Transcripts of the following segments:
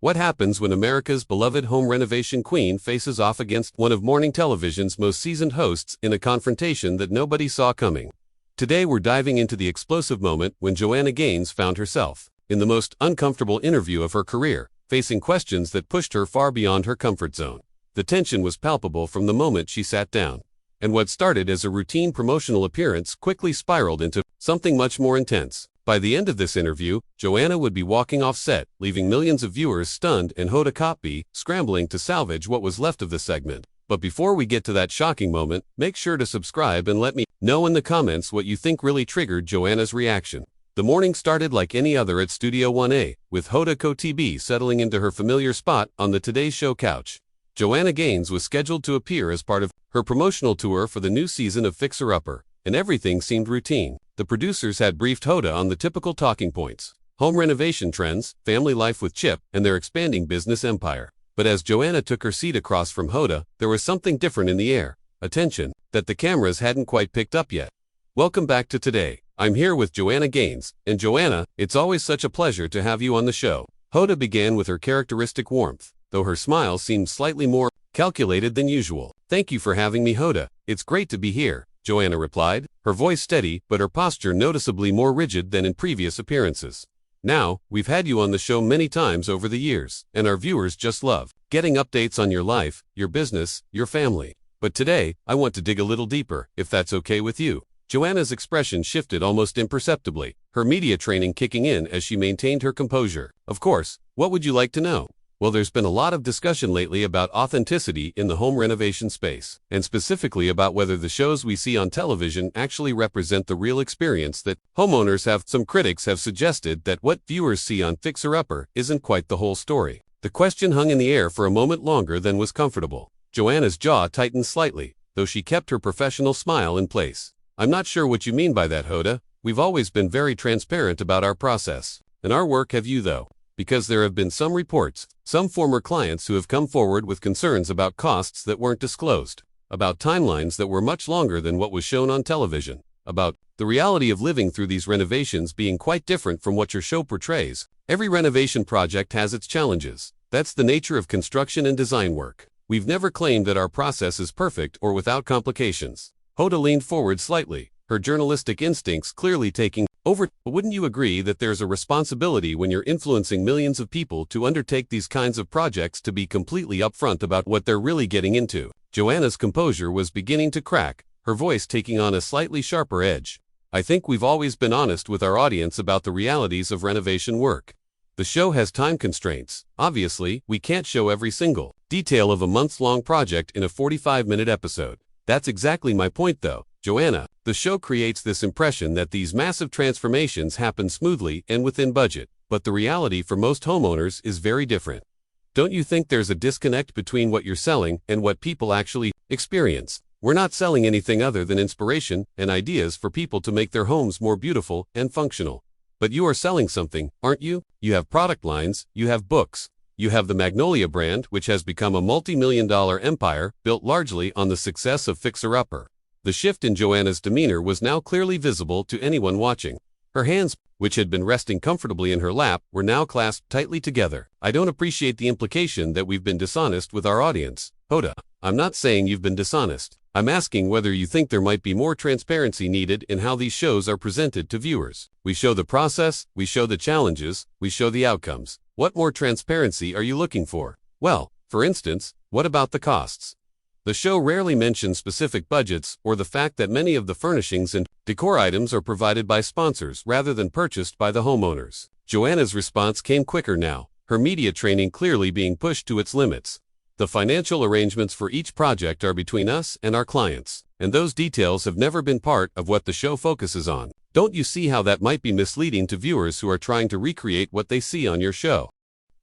What happens when America's beloved home renovation queen faces off against one of morning television's most seasoned hosts in a confrontation that nobody saw coming? Today we're diving into the explosive moment when Joanna Gaines found herself in the most uncomfortable interview of her career, facing questions that pushed her far beyond her comfort zone. The tension was palpable from the moment she sat down, and what started as a routine promotional appearance quickly spiraled into something much more intense. By the end of this interview, Joanna would be walking off set, leaving millions of viewers stunned and Hoda Kotb scrambling to salvage what was left of the segment. But before we get to that shocking moment, make sure to subscribe and let me know in the comments what you think really triggered Joanna's reaction. The morning started like any other at Studio 1A, with Hoda Kotb settling into her familiar spot on the Today Show couch. Joanna Gaines was scheduled to appear as part of her promotional tour for the new season of Fixer Upper, and everything seemed routine. The producers had briefed Hoda on the typical talking points: home renovation trends, family life with Chip, and their expanding business empire. But as Joanna took her seat across from Hoda, there was something different in the air, a tension that the cameras hadn't quite picked up yet. Welcome back to Today. I'm here with Joanna Gaines, and Joanna, it's always such a pleasure to have you on the show. Hoda began with her characteristic warmth, though her smile seemed slightly more calculated than usual. Thank you for having me, Hoda. It's great to be here, Joanna replied, her voice steady but her posture noticeably more rigid than in previous appearances. Now, we've had you on the show many times over the years, and our viewers just love getting updates on your life, your business, your family. But today, I want to dig a little deeper, if that's okay with you. Joanna's expression shifted almost imperceptibly, her media training kicking in as she maintained her composure. Of course, what would you like to know? Well, there's been a lot of discussion lately about authenticity in the home renovation space, and specifically about whether the shows we see on television actually represent the real experience that homeowners have. Some critics have suggested that what viewers see on Fixer Upper isn't quite the whole story. The question hung in the air for a moment longer than was comfortable. Joanna's jaw tightened slightly, though she kept her professional smile in place. I'm not sure what you mean by that, Hoda. We've always been very transparent about our process and our work. Have you, though? Because there have been some reports, some former clients who have come forward with concerns about costs that weren't disclosed, about timelines that were much longer than what was shown on television, about the reality of living through these renovations being quite different from what your show portrays. Every renovation project has its challenges. That's the nature of construction and design work. We've never claimed that our process is perfect or without complications. Hoda leaned forward slightly, her journalistic instincts clearly taking over. But wouldn't you agree that there's a responsibility when you're influencing millions of people to undertake these kinds of projects to be completely upfront about what they're really getting into? Joanna's composure was beginning to crack, her voice taking on a slightly sharper edge. I think we've always been honest with our audience about the realities of renovation work. The show has time constraints. Obviously, we can't show every single detail of a months-long project in a 45-minute episode. That's exactly my point, though, Joanna. The show creates this impression that these massive transformations happen smoothly and within budget, but the reality for most homeowners is very different. Don't you think there's a disconnect between what you're selling and what people actually experience? We're not selling anything other than inspiration and ideas for people to make their homes more beautiful and functional. But you are selling something, aren't you? You have product lines, you have books. You have the Magnolia brand, which has become a multi-million-dollar empire built largely on the success of Fixer Upper. The shift in Joanna's demeanor was now clearly visible to anyone watching. Her hands, which had been resting comfortably in her lap, were now clasped tightly together. I don't appreciate the implication that we've been dishonest with our audience. Hoda, I'm not saying you've been dishonest. I'm asking whether you think there might be more transparency needed in how these shows are presented to viewers. We show the process, we show the challenges, we show the outcomes. What more transparency are you looking for? Well, for instance, what about the costs? The show rarely mentions specific budgets or the fact that many of the furnishings and decor items are provided by sponsors rather than purchased by the homeowners. Joanna's response came quicker now, her media training clearly being pushed to its limits. The financial arrangements for each project are between us and our clients, and those details have never been part of what the show focuses on. Don't you see how that might be misleading to viewers who are trying to recreate what they see on your show?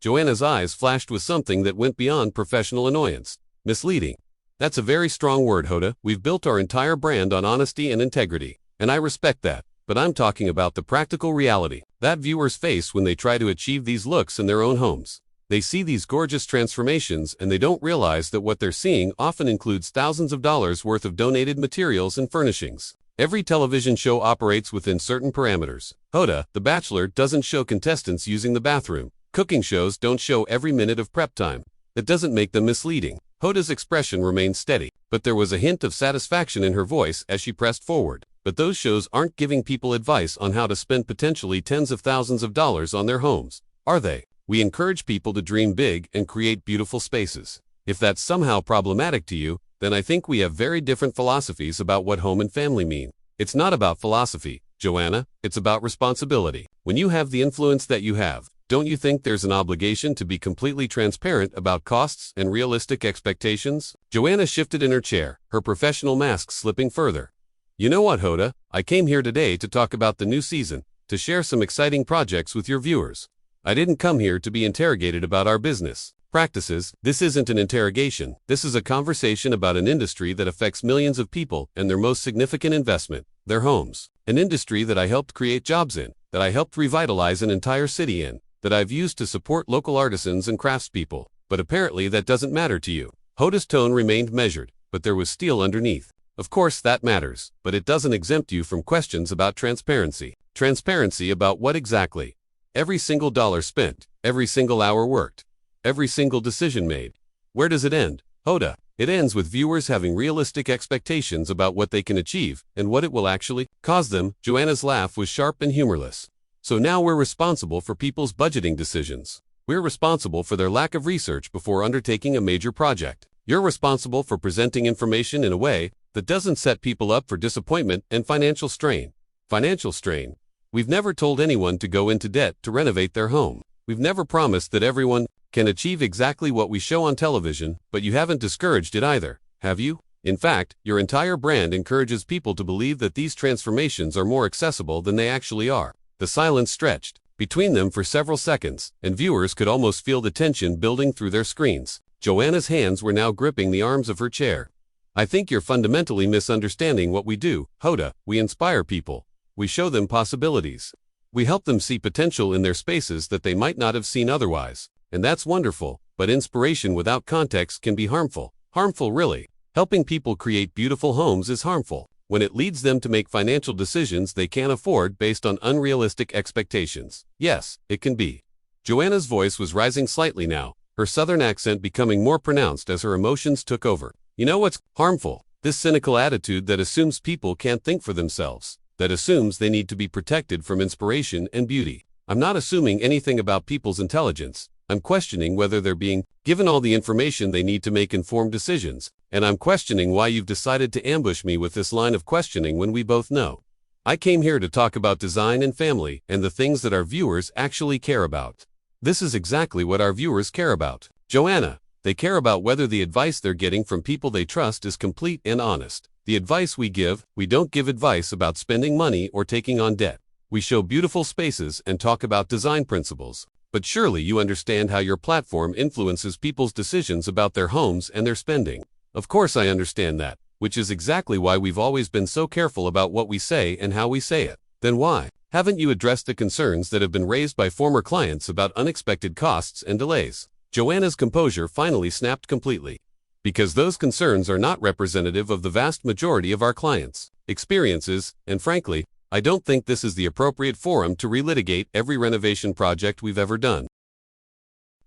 Joanna's eyes flashed with something that went beyond professional annoyance. Misleading. That's a very strong word, Hoda. We've built our entire brand on honesty and integrity, and I respect that. But I'm talking about the practical reality that viewers face when they try to achieve these looks in their own homes. They see these gorgeous transformations and they don't realize that what they're seeing often includes thousands of dollars worth of donated materials and furnishings. Every television show operates within certain parameters. Hoda, The Bachelor, doesn't show contestants using the bathroom. Cooking shows don't show every minute of prep time. That doesn't make them misleading. Hoda's expression remained steady, but there was a hint of satisfaction in her voice as she pressed forward. But those shows aren't giving people advice on how to spend potentially tens of thousands of dollars on their homes, are they? We encourage people to dream big and create beautiful spaces. If that's somehow problematic to you, then I think we have very different philosophies about what home and family mean. It's not about philosophy, Joanna, it's about responsibility. When you have the influence that you have, don't you think there's an obligation to be completely transparent about costs and realistic expectations? Joanna shifted in her chair, her professional mask slipping further. You know what, Hoda? I came here today to talk about the new season, to share some exciting projects with your viewers. I didn't come here to be interrogated about our business practices. This isn't an interrogation. This is a conversation about an industry that affects millions of people and their most significant investment, their homes. An industry that I helped create jobs in, that I helped revitalize an entire city in, that I've used to support local artisans and craftspeople. But apparently that doesn't matter to you. Hoda's tone remained measured, but there was steel underneath. Of course that matters, but it doesn't exempt you from questions about transparency. Transparency about what exactly? Every single dollar spent, every single hour worked, every single decision made. Where does it end, Hoda? It ends with viewers having realistic expectations about what they can achieve and what it will actually cause them. Joanna's laugh was sharp and humorless. So now we're responsible for people's budgeting decisions. We're responsible for their lack of research before undertaking a major project. You're responsible for presenting information in a way that doesn't set people up for disappointment and financial strain. Financial strain. We've never told anyone to go into debt to renovate their home. We've never promised that everyone can achieve exactly what we show on television, but you haven't discouraged it either, have you? In fact, your entire brand encourages people to believe that these transformations are more accessible than they actually are. The silence stretched between them for several seconds, and viewers could almost feel the tension building through their screens. Joanna's hands were now gripping the arms of her chair. I think you're fundamentally misunderstanding what we do, Hoda. We inspire people. We show them possibilities. We help them see potential in their spaces that they might not have seen otherwise. And that's wonderful, but inspiration without context can be harmful. Harmful, really. Helping people create beautiful homes is harmful when it leads them to make financial decisions they can't afford based on unrealistic expectations. Yes, it can be. Joanna's voice was rising slightly now, her southern accent becoming more pronounced as her emotions took over. You know what's harmful? This cynical attitude that assumes people can't think for themselves, that assumes they need to be protected from inspiration and beauty. I'm not assuming anything about people's intelligence. I'm questioning whether they're being given all the information they need to make informed decisions, and I'm questioning why you've decided to ambush me with this line of questioning when we both know. I came here to talk about design and family and the things that our viewers actually care about. This is exactly what our viewers care about. Joanna, they care about whether the advice they're getting from people they trust is complete and honest. The advice we don't give advice about spending money or taking on debt. We show beautiful spaces and talk about design principles. But surely you understand how your platform influences people's decisions about their homes and their spending. Of course I understand that, which is exactly why we've always been so careful about what we say and how we say it. Then why haven't you addressed the concerns that have been raised by former clients about unexpected costs and delays? Joanna's composure finally snapped completely. Because those concerns are not representative of the vast majority of our clients' experiences, and frankly, I don't think this is the appropriate forum to relitigate every renovation project we've ever done.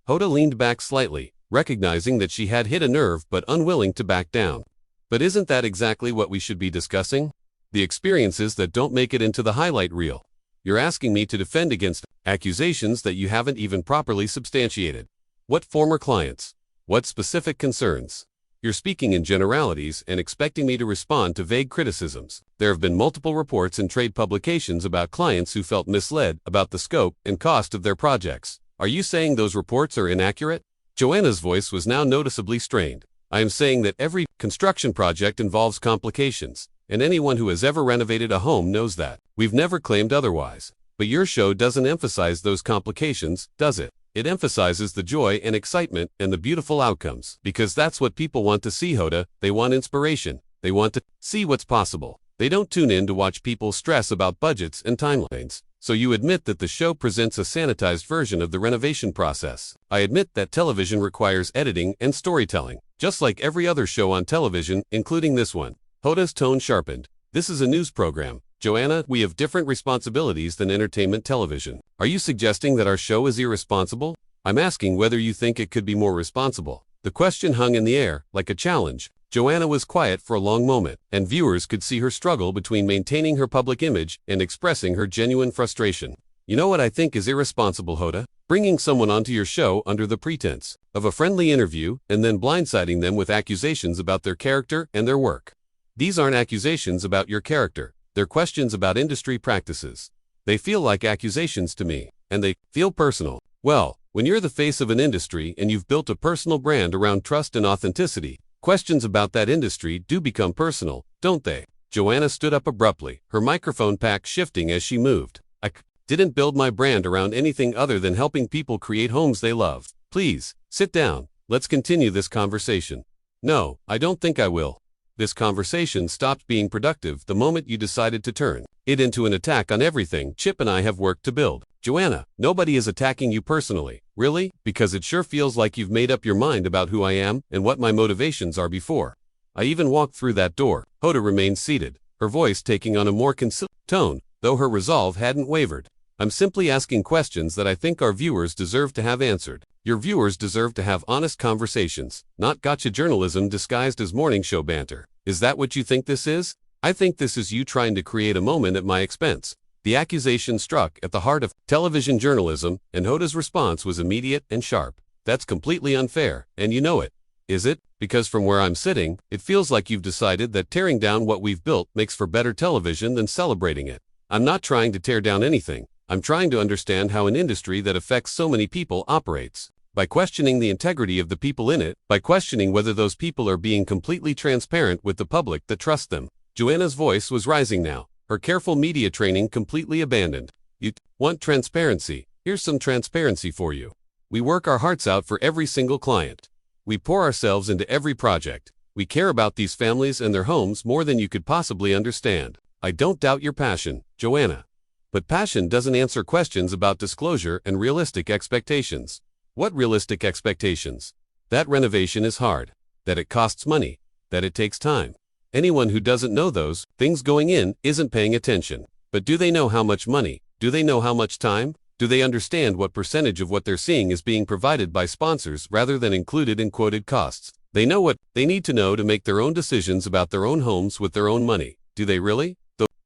Hoda leaned back slightly, recognizing that she had hit a nerve but unwilling to back down. But isn't that exactly what we should be discussing? The experiences that don't make it into the highlight reel. You're asking me to defend against accusations that you haven't even properly substantiated. What former clients? What specific concerns? You're speaking in generalities and expecting me to respond to vague criticisms. There have been multiple reports in trade publications about clients who felt misled about the scope and cost of their projects. Are you saying those reports are inaccurate? Joanna's voice was now noticeably strained. I am saying that every construction project involves complications, and anyone who has ever renovated a home knows that. We've never claimed otherwise. But your show doesn't emphasize those complications, does it? It emphasizes the joy and excitement and the beautiful outcomes. Because that's what people want to see, Hoda. They want inspiration. They want to see what's possible. They don't tune in to watch people stress about budgets and timelines. So you admit that the show presents a sanitized version of the renovation process. I admit that television requires editing and storytelling, just like every other show on television, including this one. Hoda's tone sharpened. This is a news program. Joanna, we have different responsibilities than entertainment television. Are you suggesting that our show is irresponsible? I'm asking whether you think it could be more responsible. The question hung in the air, like a challenge. Joanna was quiet for a long moment, and viewers could see her struggle between maintaining her public image and expressing her genuine frustration. You know what I think is irresponsible, Hoda? Bringing someone onto your show under the pretense of a friendly interview and then blindsiding them with accusations about their character and their work. These aren't accusations about your character. They're questions about industry practices. They feel like accusations to me, and they feel personal. Well, when you're the face of an industry and you've built a personal brand around trust and authenticity, questions about that industry do become personal, don't they? Joanna stood up abruptly, her microphone pack shifting as she moved. I didn't build my brand around anything other than helping people create homes they love. Please, sit down. Let's continue this conversation. No, I don't think I will. This conversation stopped being productive the moment you decided to turn it into an attack on everything Chip and I have worked to build. Joanna, nobody is attacking you personally. Really? Because it sure feels like you've made up your mind about who I am and what my motivations are before I even walked through that door. Hoda remained seated, her voice taking on a more conciliatory tone, though her resolve hadn't wavered. I'm simply asking questions that I think our viewers deserve to have answered. Your viewers deserve to have honest conversations, not gotcha journalism disguised as morning show banter. Is that what you think this is? I think this is you trying to create a moment at my expense. The accusation struck at the heart of television journalism, and Hoda's response was immediate and sharp. That's completely unfair, and you know it. Is it? Because from where I'm sitting, it feels like you've decided that tearing down what we've built makes for better television than celebrating it. I'm not trying to tear down anything. I'm trying to understand how an industry that affects so many people operates. By questioning the integrity of the people in it, by questioning whether those people are being completely transparent with the public that trusts them. Joanna's voice was rising now, her careful media training completely abandoned. You want transparency? Here's some transparency for you. We work our hearts out for every single client. We pour ourselves into every project. We care about these families and their homes more than you could possibly understand. I don't doubt your passion, Joanna. But passion doesn't answer questions about disclosure and realistic expectations. What realistic expectations? That renovation is hard, that it costs money, that it takes time. Anyone who doesn't know those things going in isn't paying attention. But do they know how much money? Do they know how much time? Do they understand what percentage of what they're seeing is being provided by sponsors rather than included in quoted costs? They know what they need to know to make their own decisions about their own homes with their own money. Do they really?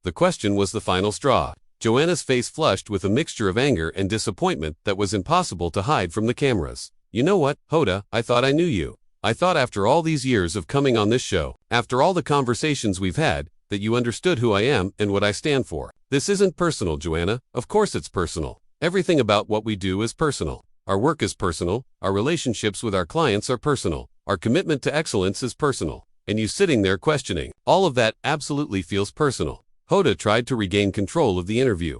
The question was the final straw. Joanna's face flushed with a mixture of anger and disappointment that was impossible to hide from the cameras. You know what, Hoda, I thought I knew you. I thought after all these years of coming on this show, after all the conversations we've had, that you understood who I am and what I stand for. This isn't personal, Joanna. Of course it's personal. Everything about what we do is personal. Our work is personal. Our relationships with our clients are personal. Our commitment to excellence is personal. And you sitting there questioning, all of that absolutely feels personal. Hoda tried to regain control of the interview.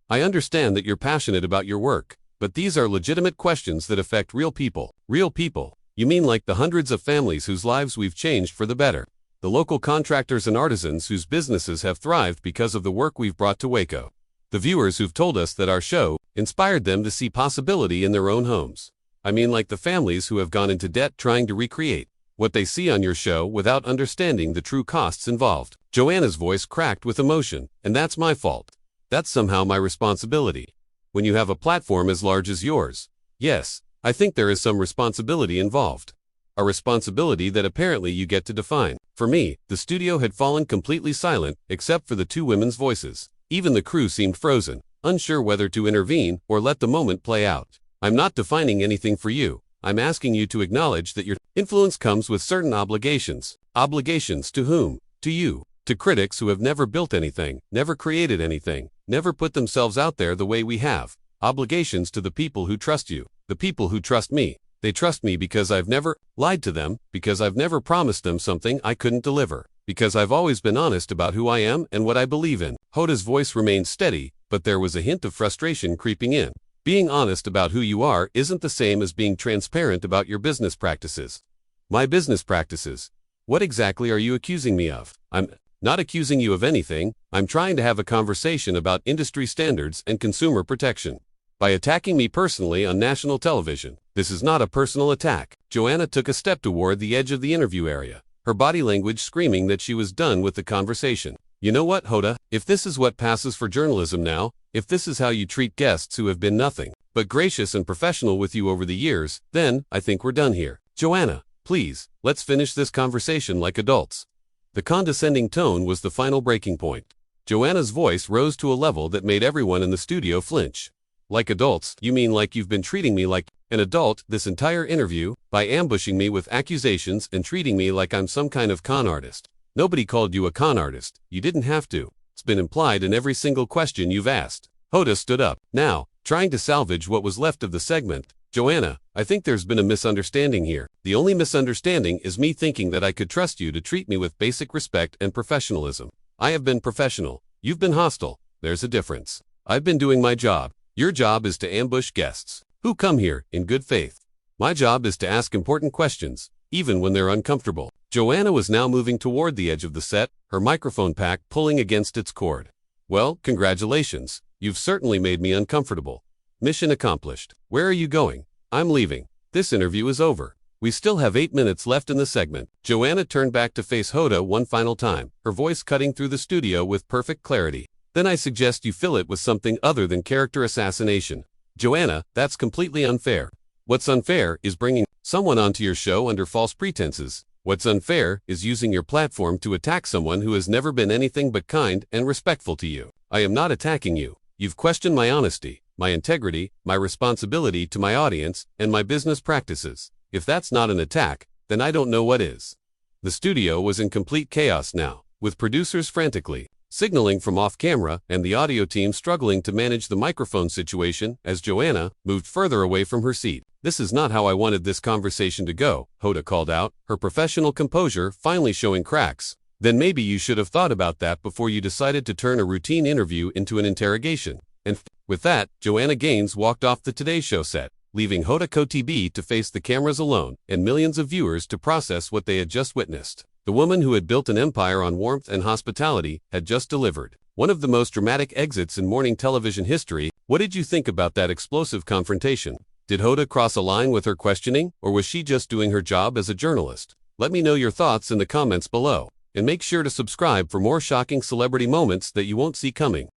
I understand that you're passionate about your work, but these are legitimate questions that affect real people. Real people? You mean like the hundreds of families whose lives we've changed for the better? The local contractors and artisans whose businesses have thrived because of the work we've brought to Waco? The viewers who've told us that our show inspired them to see possibility in their own homes? I mean like the families who have gone into debt trying to recreate what they see on your show without understanding the true costs involved. Joanna's voice cracked with emotion, and that's my fault. That's somehow my responsibility. When you have a platform as large as yours, yes, I think there is some responsibility involved. A responsibility that apparently you get to define. For me, the studio had fallen completely silent, except for the two women's voices. Even the crew seemed frozen, unsure whether to intervene or let the moment play out. I'm not defining anything for you. I'm asking you to acknowledge that your influence comes with certain obligations. Obligations to whom? To you. To critics who have never built anything, never created anything, never put themselves out there the way we have. Obligations to the people who trust you. The people who trust me. They trust me because I've never lied to them, because I've never promised them something I couldn't deliver, because I've always been honest about who I am and what I believe in. Hoda's voice remained steady, but there was a hint of frustration creeping in. Being honest about who you are isn't the same as being transparent about your business practices. My business practices? What exactly are you accusing me of? I'm not accusing you of anything. I'm trying to have a conversation about industry standards and consumer protection. By attacking me personally on national television, this is not a personal attack. Joanna took a step toward the edge of the interview area, her body language screaming that she was done with the conversation. You know what, Hoda? If this is what passes for journalism now, if this is how you treat guests who have been nothing but gracious and professional with you over the years, then I think we're done here. Joanna, please, let's finish this conversation like adults. The condescending tone was the final breaking point. Joanna's voice rose to a level that made everyone in the studio flinch. Like adults, you mean like you've been treating me like an adult this entire interview, by ambushing me with accusations and treating me like I'm some kind of con artist. Nobody called you a con artist. You didn't have to. It's been implied in every single question you've asked. Hoda stood up, now, trying to salvage what was left of the segment. Joanna, I think there's been a misunderstanding here. The only misunderstanding is me thinking that I could trust you to treat me with basic respect and professionalism. I have been professional. You've been hostile. There's a difference. I've been doing my job. Your job is to ambush guests who come here in good faith. My job is to ask important questions, even when they're uncomfortable. Joanna was now moving toward the edge of the set, her microphone pack pulling against its cord. Well, congratulations. You've certainly made me uncomfortable. Mission accomplished. Where are you going? I'm leaving. This interview is over. We still have 8 minutes left in the segment. Joanna turned back to face Hoda one final time, her voice cutting through the studio with perfect clarity. Then I suggest you fill it with something other than character assassination. Joanna, that's completely unfair. What's unfair is bringing someone onto your show under false pretenses. What's unfair is using your platform to attack someone who has never been anything but kind and respectful to you. I am not attacking you. You've questioned my honesty, my integrity, my responsibility to my audience, and my business practices. If that's not an attack, then I don't know what is. The studio was in complete chaos now, with producers frantically signaling from off-camera and the audio team struggling to manage the microphone situation as Joanna moved further away from her seat. This is not how I wanted this conversation to go, Hoda called out, her professional composure finally showing cracks. Then maybe you should have thought about that before you decided to turn a routine interview into an interrogation. And with that, Joanna Gaines walked off the Today Show set, leaving Hoda Kotb to face the cameras alone and millions of viewers to process what they had just witnessed. The woman who had built an empire on warmth and hospitality had just delivered one of the most dramatic exits in morning television history. What did you think about that explosive confrontation? Did Hoda cross a line with her questioning, or was she just doing her job as a journalist? Let me know your thoughts in the comments below, and make sure to subscribe for more shocking celebrity moments that you won't see coming.